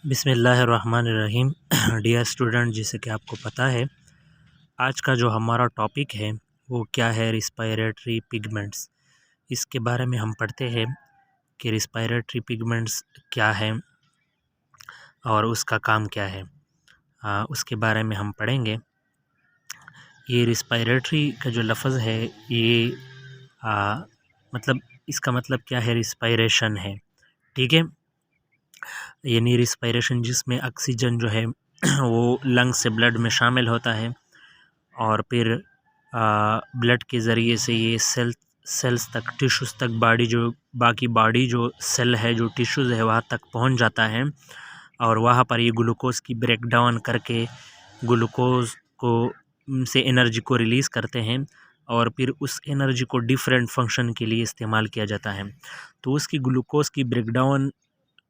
बिस्मिल्लाहिर्रहमानिर्रहीम। Dear student, जैसे कि आपको पता है आज का जो हमारा टॉपिक है वो क्या है, रिस्पायरेटरी पिगमेंट्स। इसके बारे में हम पढ़ते हैं कि रिस्पायरेटरी पिगमेंट्स क्या है और उसका काम क्या है। उसके बारे में हम पढ़ेंगे। ये रिस्पायरेटरी का जो लफ्ज़ है ये मतलब इसका मतलब क्या है, रिस्पायरेशन है। ठीक है, यानी रिस्पायरेशन जिसमें ऑक्सीजन जो है वो लंग्स से ब्लड में शामिल होता है और फिर ब्लड के ज़रिए से ये सेल्स तक, टिश्यूज़ तक, बाकी बॉडी जो सेल है, जो टिश्यूज़ है वहाँ तक पहुँच जाता है और वहाँ पर ये ग्लूकोज़ की ब्रेक डाउन करके ग्लूकोज़ को से एनर्जी को रिलीज़ करते हैं और फिर उस एनर्जी को डिफरेंट फंक्शन के लिए इस्तेमाल किया जाता है। तो उसकी ग्लूकोज़ की ब्रेक डाउन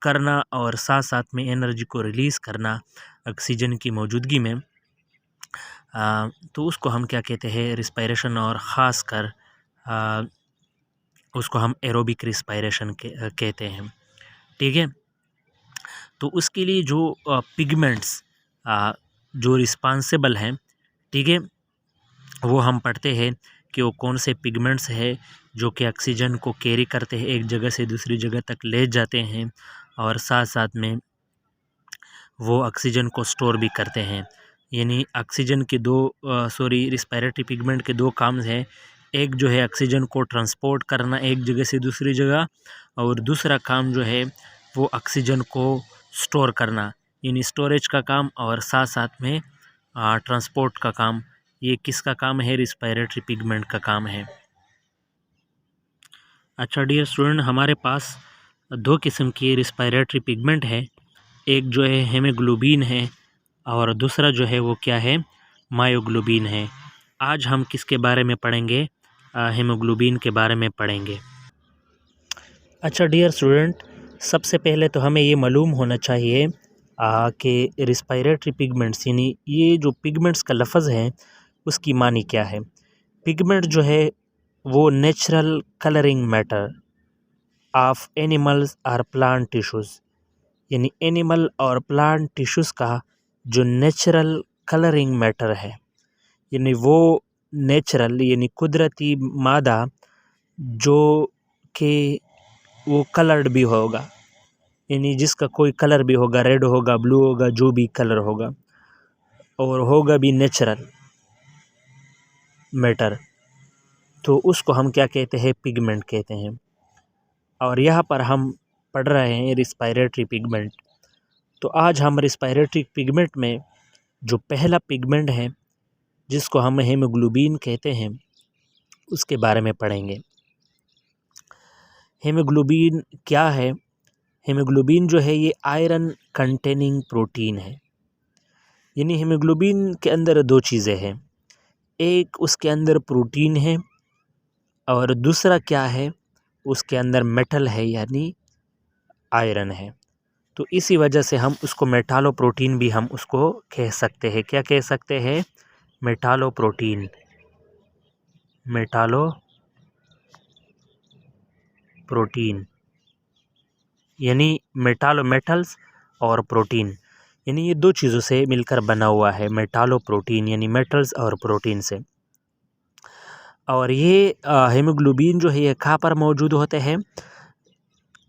करना और साथ साथ में एनर्जी को रिलीज़ करना ऑक्सीजन की मौजूदगी में, तो उसको हम क्या कहते हैं, रिस्पायरेशन। और ख़ास कर उसको हम एरोबिक रिस्पायरेशन कहते हैं। ठीक है, तो उसके लिए जो पिगमेंट्स जो रिस्पांसिबल हैं, ठीक है, वो हम पढ़ते हैं कि वो कौन से पिगमेंट्स हैं जो कि ऑक्सीजन को कैरी करते हैं, एक जगह से दूसरी जगह तक ले जाते हैं और साथ साथ में वो ऑक्सीजन को स्टोर भी करते हैं। यानी ऑक्सीजन के रिस्पायरेटरी पिगमेंट के दो काम हैं। एक जो है ऑक्सीजन को ट्रांसपोर्ट करना एक जगह से दूसरी जगह, और दूसरा काम जो है वो ऑक्सीजन को स्टोर करना, यानी स्टोरेज का काम और साथ साथ में ट्रांसपोर्ट का काम। ये किसका काम है? रिस्पायरेटरी पिगमेंट का काम है। अच्छा डियर स्टूडेंट, हमारे पास दो किस्म की रिस्पायरेटरी पिगमेंट है। एक जो है हेमोग्लोबिन है और दूसरा जो है वो क्या है, मायोग्लोबिन है। आज हम किसके बारे में पढ़ेंगे? हेमोग्लोबिन के बारे में पढ़ेंगे। अच्छा डियर स्टूडेंट, सबसे पहले तो हमें ये मालूम होना चाहिए कि रिस्पायरेटरी पिगमेंट्स, यानी ये जो पिगमेंट्स का लफ्ज़ है उसकी मानी क्या है। पिगमेंट जो है वो natural colouring matter of animals और प्लांट टिश्यूज़, यानी एनिमल और प्लांट टिश्यूज़ का जो नेचुरल कलरिंग मैटर है, यानी वो नेचुरल यानी कुदरती मादा जो कि वो कलर्ड भी होगा, यानी जिसका कोई कलर भी होगा, रेड होगा, ब्लू होगा, जो भी कलर होगा, और होगा भी नेचुरल मैटर, तो उसको हम क्या कहते हैं? पिगमेंट कहते हैं। और यहाँ पर हम पढ़ रहे हैं रिस्पायरेटरी पिगमेंट। तो आज हम रिस्पायरेटरी पिगमेंट में जो पहला पिगमेंट है जिसको हम हेमोग्लोबिन कहते हैं उसके बारे में पढ़ेंगे। हेमोग्लोबिन क्या है? हेमोग्लोबिन जो है ये आयरन कंटेनिंग प्रोटीन है। यानी हेमोग्लोबिन के अंदर दो चीज़ें हैं, एक उसके अंदर प्रोटीन है और दूसरा क्या है, उसके अंदर मेटल है यानी आयरन है। तो इसी वजह से हम उसको मेटालोप्रोटीन भी हम उसको कह सकते हैं। क्या कह सकते हैं? मेटालोप्रोटीन। मेटालोप्रोटीन यानी मेटल्स और प्रोटीन, यानी ये दो चीज़ों से मिलकर बना हुआ है मेटालोप्रोटीन, यानी मेटल्स और प्रोटीन से। और ये हेमोग्लोबिन जो है ये कहाँ पर मौजूद होते हैं?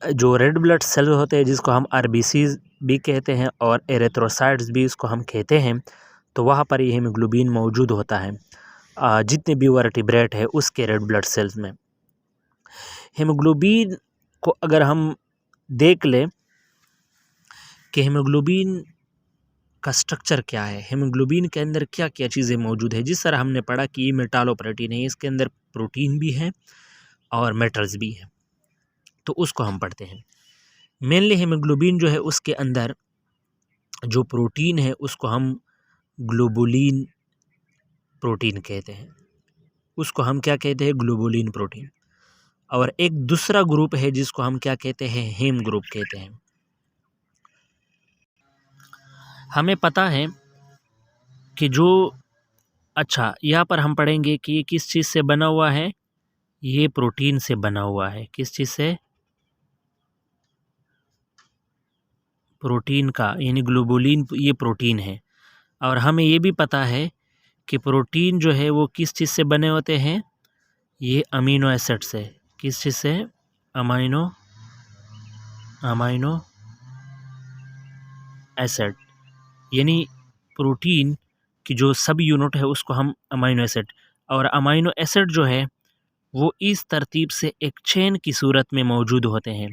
जो रेड ब्लड सेल होते हैं जिसको हम आरबीसीज भी कहते हैं और एरिथ्रोसाइट्स भी इसको हम कहते हैं, तो वहाँ पर ये हेमोग्लोबिन मौजूद होता है जितने भी वर्टिब्रेट है उसके रेड ब्लड सेल्स में। हेमोग्लोबिन को अगर हम देख लें कि हेमोग्लोबिन का स्ट्रक्चर क्या है, हेमोग्लोबिन के अंदर क्या क्या चीज़ें मौजूद है। जिस तरह हमने पढ़ा कि ये मेटालोप्रोटीन है, इसके अंदर प्रोटीन भी है और मेटल्स भी है, तो उसको हम पढ़ते हैं। मेनली हेमोग्लोबिन जो है उसके अंदर जो प्रोटीन है उसको हम ग्लोबुलिन प्रोटीन कहते हैं। उसको हम क्या कहते हैं? Globulin protein. और एक दूसरा ग्रुप है जिसको हम क्या कहते हैं? हेम ग्रुप कहते हैं। हमें पता है कि जो अच्छा यहाँ पर हम पढ़ेंगे कि ये किस चीज़ से बना हुआ है। ये प्रोटीन से बना हुआ है। किस चीज़ से? प्रोटीन का, यानी ग्लोबुलिन ये प्रोटीन है। और हमें ये भी पता है कि प्रोटीन जो है वो किस चीज़ से बने होते हैं, ये अमीनो एसिड से। किस चीज़ से? अमाइनो एसिड, यानी प्रोटीन की जो सब यूनिट है उसको हम अमाइनो एसिड, और अमाइनो एसिड जो है वो इस तरतीब से एक चेन की सूरत में मौजूद होते हैं।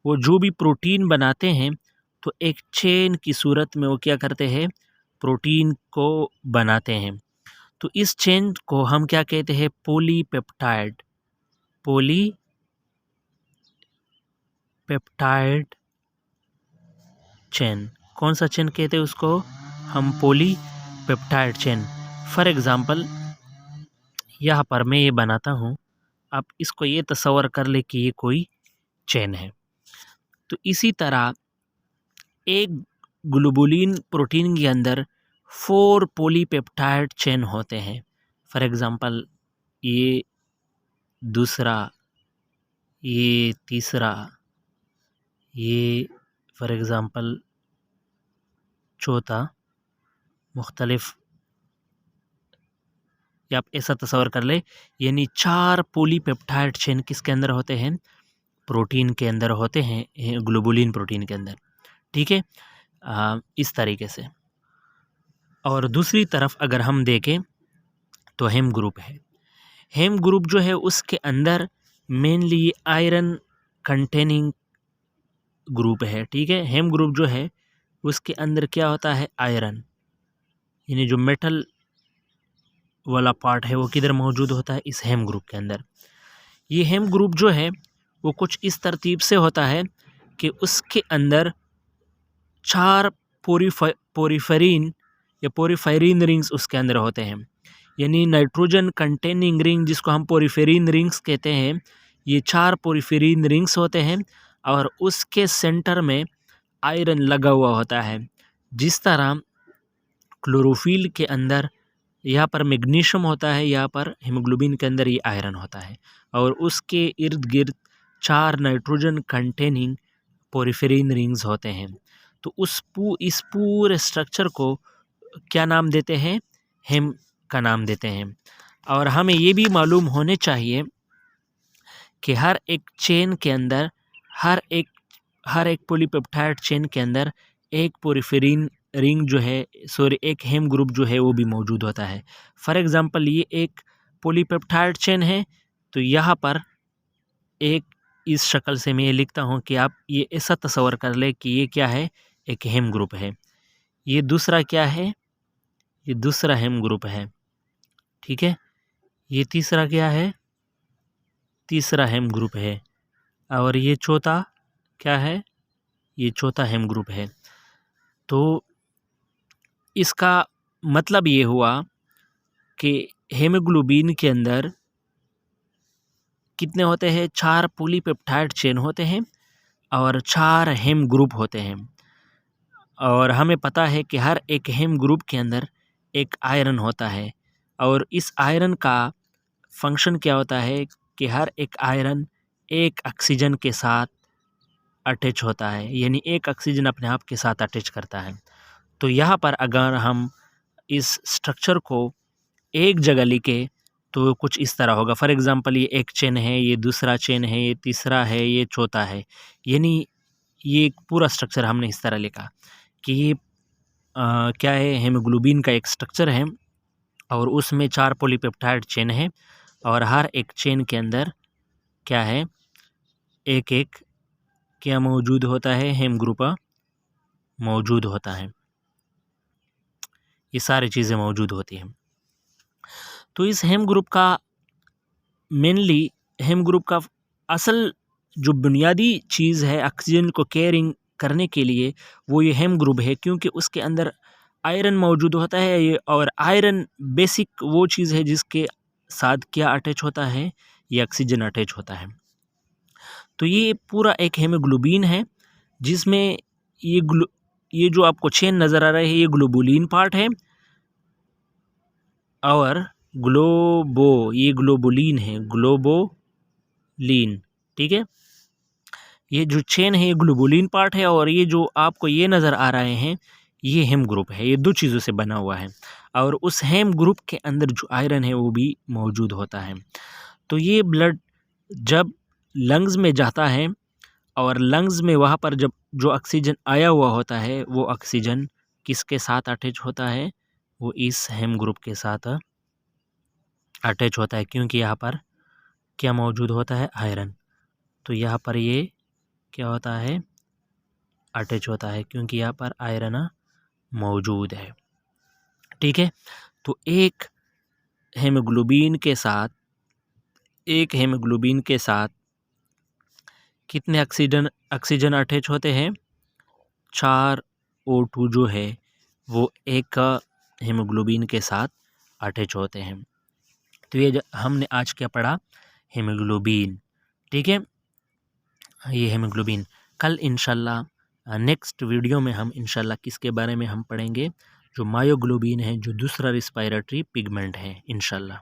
वो जो भी प्रोटीन बनाते हैं तो एक चेन की सूरत में वो क्या करते हैं, प्रोटीन को बनाते हैं। तो इस चेन को हम क्या कहते हैं, पॉलीपेप्टाइड। Polypeptide chain. कौन सा चेन कहते हैं उसको? हम पॉलीपेप्टाइड चेन। फॉर एग्ज़ाम्पल यहाँ पर मैं ये बनाता हूँ, आप इसको ये तस्वर कर ले कि ये कोई चेन है। तो इसी तरह एक ग्लोबुलिन प्रोटीन के अंदर 4 पॉलीपेप्टाइड चेन होते हैं। फॉर एग्ज़ाम्पल ये दूसरा, ये तीसरा, ये फॉर एग्ज़ाम्पल चौथा, मुख्तलिफ, या आप ऐसा तस्वर कर ले, यानी 4 पॉलीपेप्टाइड चेन किसके अंदर होते हैं, प्रोटीन के अंदर होते हैं, ग्लोबुलिन प्रोटीन के अंदर। ठीक है, इस तरीके से। और दूसरी तरफ अगर हम देखें तो हेम ग्रुप है। हेम ग्रुप जो है उसके अंदर मेनली आयरन कंटेनिंग ग्रुप है। ठीक है, हेम ग्रुप जो है उसके अंदर क्या होता है, आयरन, यानी जो मेटल वाला पार्ट है वो किधर मौजूद होता है, इस हेम ग्रुप के अंदर। ये हेम ग्रुप जो है वो कुछ इस तरतीब से होता है कि उसके अंदर 4 पोरीफेरीन या पोरीफेरीन रिंग्स उसके अंदर होते हैं, यानी नाइट्रोजन कंटेनिंग रिंग जिसको हम पोरीफेरीन रिंग्स कहते हैं, ये 4 पोरीफेरीन रिंग्स होते हैं और उसके सेंटर में आयरन लगा हुआ होता है। जिस तरह क्लोरोफिल के अंदर यहाँ पर मैग्नीशियम होता है, यहाँ पर हीमोग्लोबिन के अंदर ये आयरन होता है, और उसके इर्द गिर्द 4 नाइट्रोजन कंटेनिंग पोरीफेरीन रिंग्स होते हैं। तो इस पूरे स्ट्रक्चर को क्या नाम देते हैं, हेम का नाम देते हैं। और हमें ये भी मालूम होने चाहिए कि हर एक चेन के अंदर, हर एक पॉलीपेप्टाइड चेन के अंदर एक पोरीफेरीन रिंग जो है, सॉरी, एक हेम ग्रुप जो है वो भी मौजूद होता है। फॉर एग्ज़ाम्पल ये एक पॉलीपेप्टाइड चेन है, तो यहाँ पर एक, इस शक्ल से मैं ये लिखता हूँ कि आप ये ऐसा तस्वर कर ले कि ये क्या है, एक हेम ग्रुप है। ये दूसरा क्या है, ये दूसरा हेम ग्रुप है। ठीक है, ये तीसरा क्या है, तीसरा हेम ग्रुप है। और ये चौथा क्या है, ये चौथा हेम ग्रुप है। तो इसका मतलब ये हुआ कि हेमोग्लोबिन के अंदर कितने होते हैं, 4 पॉलीपेप्टाइड चेन होते हैं और 4 हेम ग्रुप होते हैं। और हमें पता है कि हर एक हेम ग्रुप के अंदर एक आयरन होता है, और इस आयरन का फंक्शन क्या होता है कि हर एक आयरन एक ऑक्सीजन के साथ अटैच होता है, यानी एक ऑक्सीजन अपने आप के साथ अटैच करता है। तो यहाँ पर अगर हम इस स्ट्रक्चर को एक जगह लिखे तो कुछ इस तरह होगा। फॉर एग्ज़ाम्पल ये एक चेन है, ये दूसरा चेन है, ये तीसरा है, ये चौथा है, यानी ये पूरा स्ट्रक्चर हमने इस तरह लिखा कि ये क्या है, हेमोग्लोबिन का एक स्ट्रक्चर है और उसमें 4 पॉलीपेप्टाइड चेन है, और हर एक चेन के अंदर क्या है, एक एक क्या मौजूद होता है, हेम ग्रुप मौजूद होता है। ये सारी चीज़ें मौजूद होती हैं। तो इस हेम ग्रुप का मेनली, हेम ग्रुप का असल जो बुनियादी चीज़ है ऑक्सीजन को कैरिंग करने के लिए, वो ये हेम ग्रुप है, क्योंकि उसके अंदर आयरन मौजूद होता है। ये, और आयरन बेसिक वो चीज़ है जिसके साथ क्या अटैच होता है, ये ऑक्सीजन अटैच होता है। तो ये पूरा एक हेमोग्लोबिन है जिसमें ये जो आपको चेन नज़र आ रहा है ये ग्लोबुलिन पार्ट है, और ये ग्लोबुलिन है, ग्लोबोलिन। ठीक है, ये जो चेन है ये ग्लोबुलिन पार्ट है, और ये जो आपको ये नज़र आ रहे हैं ये हेम ग्रुप है। ये 2 चीज़ों से बना हुआ है, और उस हेम ग्रुप के अंदर जो आयरन है वो भी मौजूद होता है। तो ये ब्लड जब लंग्स में जाता है, और लंग्स में वहाँ पर जब जो ऑक्सीजन आया हुआ होता है वो ऑक्सीजन किसके साथ अटैच होता है, वो इस हेम ग्रुप के साथ अटैच होता है, क्योंकि यहाँ पर क्या मौजूद होता है, आयरन। तो यहाँ पर ये क्या होता है, अटैच होता है, क्योंकि यहाँ पर आयरन मौजूद है। ठीक है, तो एक हेमोग्लोबिन के साथ कितने ऑक्सीजन अटैच होते हैं, 4 O2 जो है वो एक हेमोग्लोबिन के साथ अटैच होते हैं। तो ये हमने आज क्या पढ़ा, हेमोग्लोबिन। ठीक है, ये हेमोग्लोबिन। कल इंशाल्लाह नेक्स्ट वीडियो में हम इंशाल्लाह किसके बारे में हम पढ़ेंगे, जो मायोग्लोबिन है, जो दूसरा रिस्पायरेटरी पिगमेंट है इंशाल्लाह।